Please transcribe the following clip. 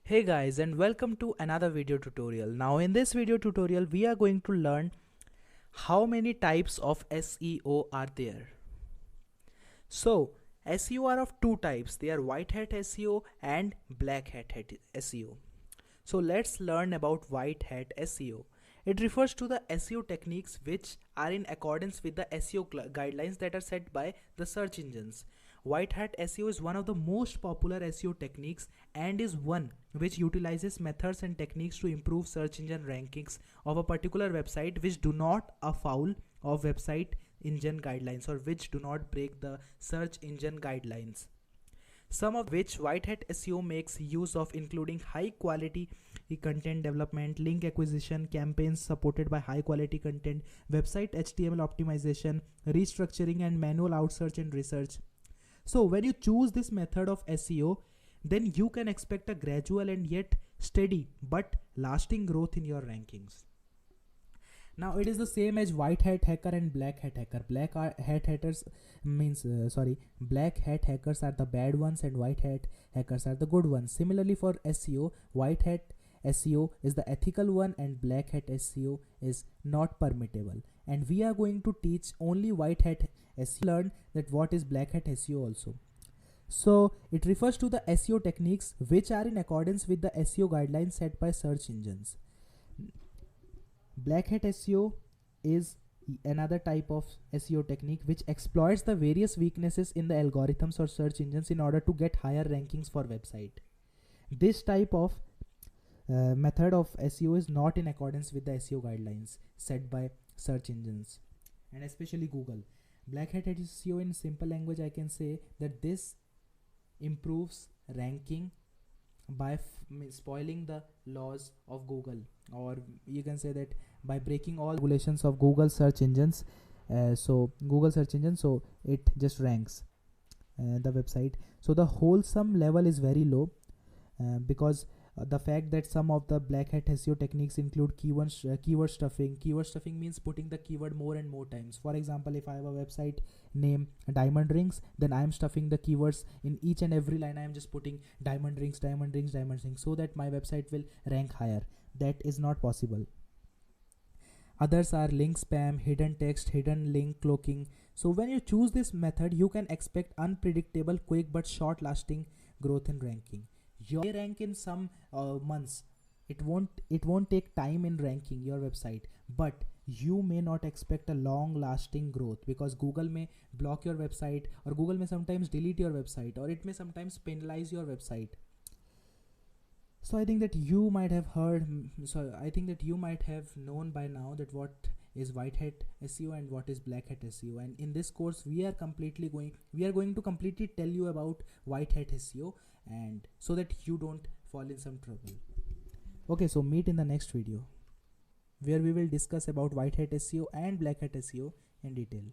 Hey guys, and welcome to another video tutorial. Now in this video tutorial we are going to learn how many types of SEO are there. So SEO are of two types. They are white hat SEO and black hat SEO. So let's learn about white hat SEO. It refers to the SEO techniques which are in accordance with the SEO guidelines that are set by the search engines. White hat SEO is one of the most popular SEO techniques and is one which utilizes methods and techniques to improve search engine rankings of a particular website which do not afoul of website engine guidelines or which do not break the search engine guidelines. Some of which white hat SEO makes use of, including high quality content development, link acquisition, campaigns supported by high quality content, website HTML optimization, restructuring, and manual outsearch and research. So when you choose this method of SEO, then you can expect a gradual and yet steady but lasting growth in your rankings. Now it is the same as white hat hacker and black hat hacker. Black hat hackers black hat hackers are the bad ones and white hat hackers are the good ones. Similarly for SEO, white hat SEO is the ethical one and black hat SEO is not permittable. And we are going to teach only white hat SEO. Learn that what is black hat SEO also. So it refers to the SEO techniques which are in accordance with the SEO guidelines set by search engines. Black hat SEO is another type of SEO technique which exploits the various weaknesses in the algorithms or search engines in order to get higher rankings for website. This type of method of SEO is not in accordance with the SEO guidelines set by search engines and especially Google. Black hat SEO, in simple language I can say that this improves ranking by spoiling the laws of Google, or you can say that by breaking all regulations of Google search engines. So it just ranks the website. So the wholesome level is very low because the fact that some of the black hat SEO techniques include keyword stuffing. Keyword stuffing means putting the keyword more and more times. For example, if I have a website name diamond rings, then I am stuffing the keywords in each and every line. I am just putting diamond rings, so that my website will rank higher. That is not possible. Others are link spam, hidden text, hidden link cloaking. So when you choose this method, you can expect unpredictable, quick but short lasting growth in ranking. You may rank in some months. It won't take time in ranking your website, but you may not expect a long lasting growth because Google may block your website, or Google may sometimes delete your website, or it may sometimes penalize your website. So I think that you might have known by now that what is white hat SEO and what is black hat SEO. And in this course we are going to completely tell you about white hat SEO, and so that you don't fall in some trouble. Okay, so meet in the next video where we will discuss about white hat SEO and black hat SEO in detail.